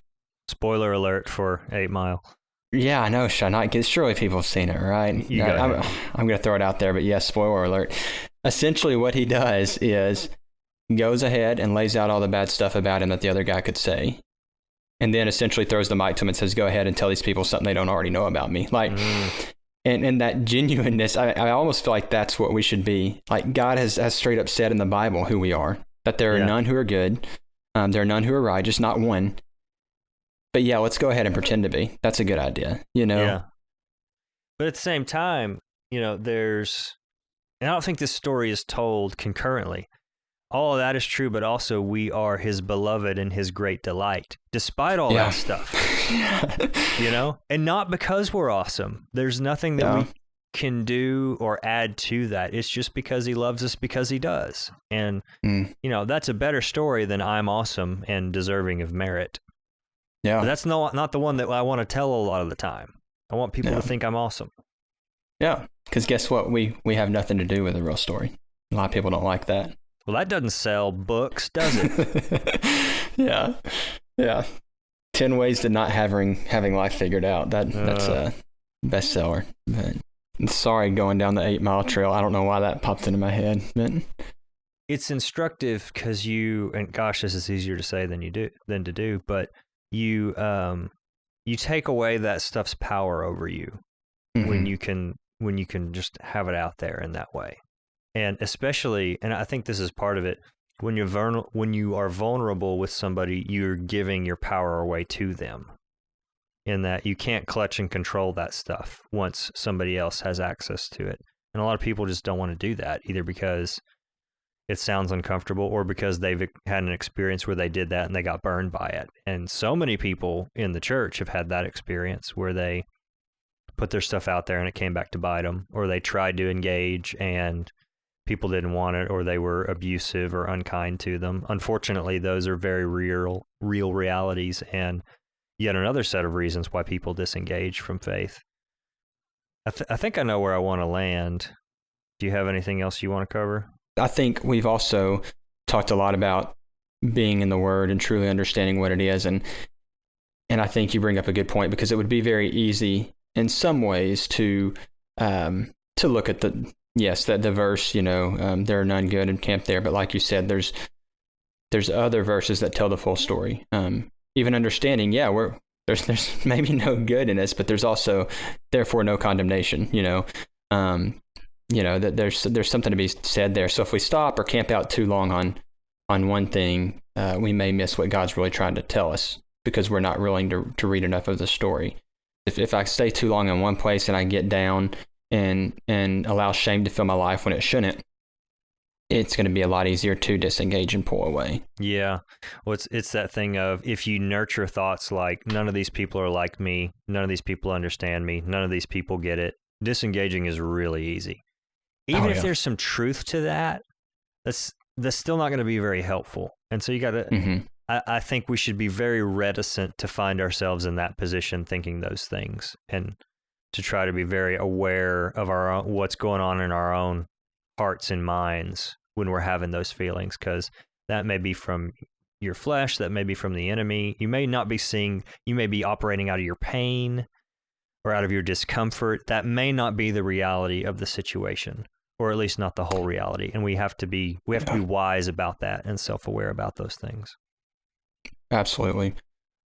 Spoiler alert for 8 Mile. Yeah, I know, Sean. Surely people have seen it, right? I'm going to throw it out there, but yes, spoiler alert. Essentially what he does is goes ahead and lays out all the bad stuff about him that the other guy could say, and then essentially throws the mic to him and says, go ahead and tell these people something they don't already know about me. And that genuineness, I almost feel like that's what we should be. Like God has straight up said in the Bible who we are, that there are none who are good. There are none who are righteous, not one. But yeah, let's go ahead and pretend to be. That's a good idea, Yeah. But at the same time, and I don't think this story is told concurrently. All of that is true, but also we are his beloved and his great delight, despite all that stuff, and not because we're awesome. There's nothing that we can do or add to that. It's just because he loves us because he does. And, that's a better story than I'm awesome and deserving of merit. Yeah. But that's not the one that I want to tell a lot of the time. I want people to think I'm awesome. Yeah. Because guess what? We have nothing to do with the real story. A lot of people don't like that. Well, that doesn't sell books, does it? Yeah. 10 Ways to Not Having Life Figured Out. That's a bestseller. But sorry, going down the 8 Mile trail. I don't know why that popped into my head. But it's instructive because and gosh, this is easier to say than to do, but you take away that stuff's power over you when you can just have it out there in that way. And especially, and I think this is part of it, when you are vulnerable with somebody, you're giving your power away to them, in that you can't clutch and control that stuff once somebody else has access to it. And a lot of people just don't want to do that, either because it sounds uncomfortable or because they've had an experience where they did that and they got burned by it. And so many people in the church have had that experience where they put their stuff out there and it came back to bite them, or they tried to engage and people didn't want it, or they were abusive or unkind to them. Unfortunately, those are very real realities, and yet another set of reasons why people disengage from faith. I think I know where I want to land. Do you have anything else you want to cover? I think we've also talked a lot about being in the Word and truly understanding what it is, and I think you bring up a good point, because it would be very easy in some ways to look at the verse, there are none good in camp there, but like you said, there's other verses that tell the full story. Even understanding, there's maybe no good in us, but there's also therefore no condemnation. That there's something to be said there. So if we stop or camp out too long on one thing, we may miss what God's really trying to tell us, because we're not willing to read enough of the story. If I stay too long in one place and I get down and allow shame to fill my life when it shouldn't, it's going to be a lot easier to disengage and pull away. Yeah. Well, it's that thing of, if you nurture thoughts like, none of these people are like me, none of these people understand me, none of these people get it, disengaging is really easy. Even if there's some truth to that, that's still not going to be very helpful. And so you got to, I think we should be very reticent to find ourselves in that position thinking those things, and to try to be very aware of our own, what's going on in our own hearts and minds when we're having those feelings, because that may be from your flesh, that may be from the enemy. You may not be you may be operating out of your pain or out of your discomfort. That may not be the reality of the situation, or at least not the whole reality. And we have to be wise about that and self-aware about those things. Absolutely.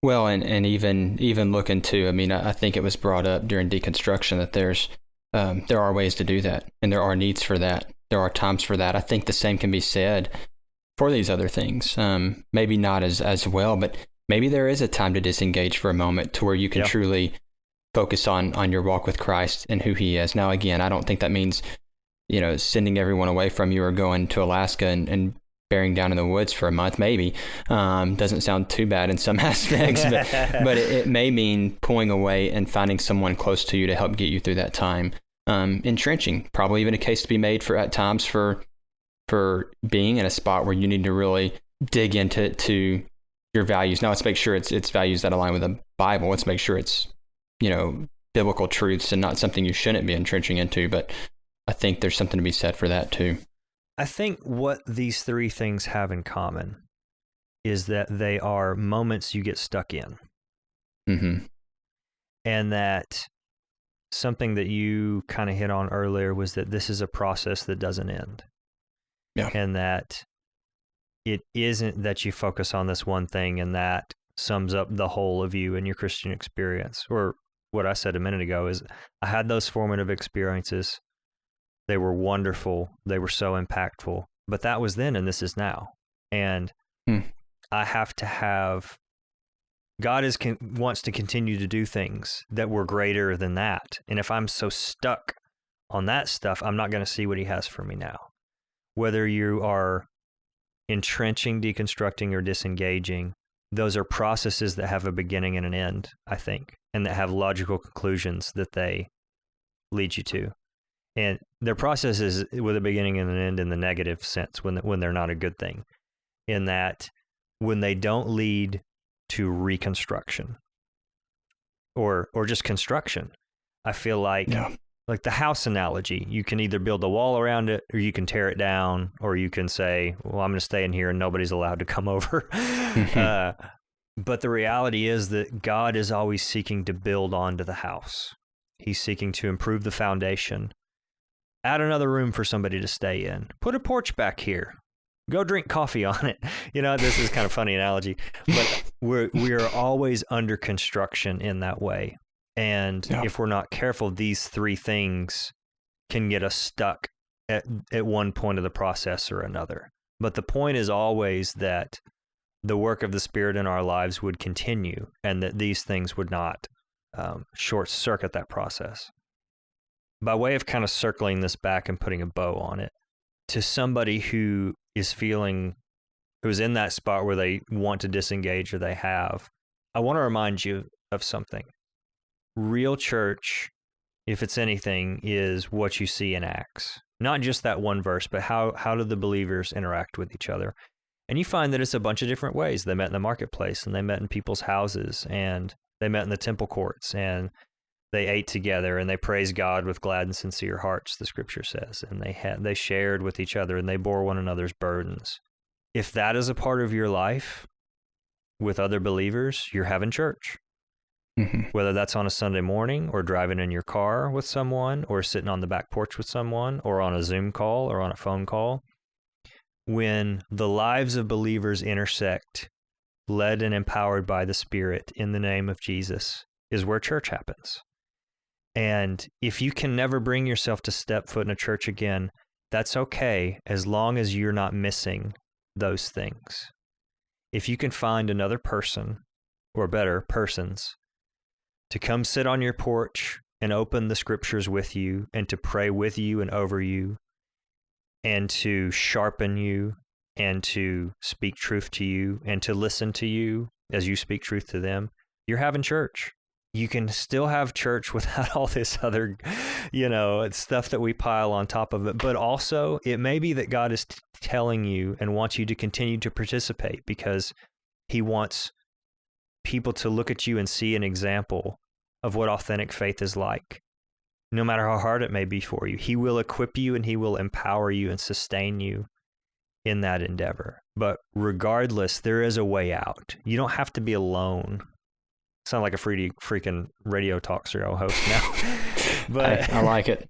Well, and even look into, I think it was brought up during Deconstruction that there are ways to do that, and there are needs for that. There are times for that. I think the same can be said for these other things. Maybe not as well, but maybe there is a time to disengage for a moment, to where you can truly focus on your walk with Christ and who He is. Now, again, I don't think that means, sending everyone away from you or going to Alaska and bearing down in the woods for a month. Maybe doesn't sound too bad in some aspects, but it may mean pulling away and finding someone close to you to help get you through that time. Entrenching, probably even a case to be made at times for being in a spot where you need to really dig into your values. Now, let's make sure it's values that align with the Bible. Let's make sure it's biblical truths and not something you shouldn't be entrenching into. But I think there's something to be said for that too. I think what these three things have in common is that they are moments you get stuck in. Mm-hmm. And that something that you kind of hit on earlier was that this is a process that doesn't end. Yeah. And that it isn't that you focus on this one thing and that sums up the whole of you and your Christian experience. Or what I said a minute ago is, I had those formative experiences. They were wonderful. They were so impactful. But that was then, and this is now. And I have to have, God wants to continue to do things that were greater than that. And if I'm so stuck on that stuff, I'm not going to see what He has for me now. Whether you are entrenching, deconstructing, or disengaging, those are processes that have a beginning and an end, I think, and that have logical conclusions that they lead you to. And their processes with a beginning and an end in the negative sense, when they're not a good thing, in that when they don't lead to reconstruction or just construction. I feel like the house analogy, you can either build a wall around it, or you can tear it down, or you can say, well, I'm going to stay in here and nobody's allowed to come over. But the reality is that God is always seeking to build onto the house. He's seeking to improve the foundation. Add another room for somebody to stay in. Put a porch back here. Go drink coffee on it. This is kind of funny analogy, but we are always under construction in that way. And if we're not careful, these three things can get us stuck at one point of the process or another. But the point is always that the work of the Spirit in our lives would continue, and that these things would not short circuit that process. By way of kind of circling this back and putting a bow on it, to somebody who is who's in that spot where they want to disengage or they have, I want to remind you of something. Real church, if it's anything, is what you see in Acts. Not just that one verse, but how do the believers interact with each other? And you find that it's a bunch of different ways. They met in the marketplace, and they met in people's houses, and they met in the temple courts, and they ate together, and they praised God with glad and sincere hearts, the scripture says. And they shared with each other, and they bore one another's burdens. If that is a part of your life with other believers, you're having church. Mm-hmm. Whether that's on a Sunday morning, or driving in your car with someone, or sitting on the back porch with someone, or on a Zoom call, or on a phone call. When the lives of believers intersect, led and empowered by the Spirit in the name of Jesus, is where church happens. And if you can never bring yourself to step foot in a church again, that's okay, as long as you're not missing those things. If you can find another person, or better, persons, to come sit on your porch and open the scriptures with you, and to pray with you and over you, and to sharpen you, and to speak truth to you, and to listen to you as you speak truth to them, you're having church. You can still have church without all this other, stuff that we pile on top of it. But also, it may be that God is telling you and wants you to continue to participate, because he wants people to look at you and see an example of what authentic faith is like. No matter how hard it may be for you, he will equip you, and he will empower you and sustain you in that endeavor. But regardless, there is a way out. You don't have to be alone. Sound like a freaking radio talk show host now. But I like it.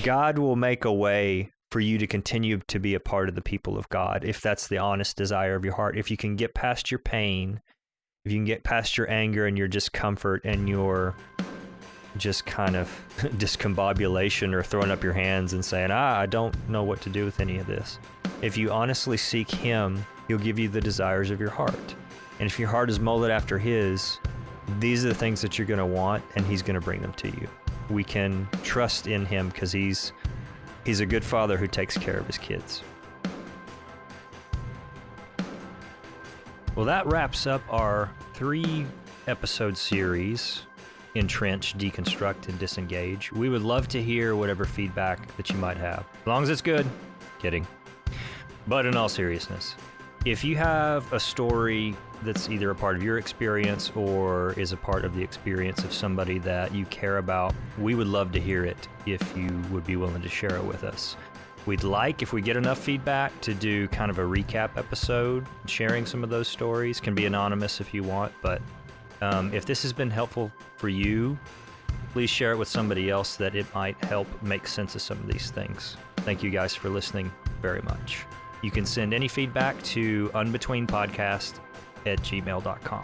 God will make a way for you to continue to be a part of the people of God, if that's the honest desire of your heart. If you can get past your pain, if you can get past your anger and your discomfort and your just kind of discombobulation, or throwing up your hands and saying, I don't know what to do with any of this. If you honestly seek him, he'll give you the desires of your heart. And if your heart is molded after his, these are the things that you're going to want, and he's going to bring them to you. We can trust in him, because he's a good father who takes care of his kids. Well, that wraps up our 3-episode series, Entrench, Deconstruct, and Disengage. We would love to hear whatever feedback that you might have. As long as it's good. Kidding. But in all seriousness, if you have a story that's either a part of your experience or is a part of the experience of somebody that you care about, we would love to hear it if you would be willing to share it with us. We'd like, if we get enough feedback, to do kind of a recap episode, sharing some of those stories. Can be anonymous if you want, but if this has been helpful for you, please share it with somebody else that it might help make sense of some of these things. Thank you guys for listening very much. You can send any feedback to unbetweenpodcast@gmail.com.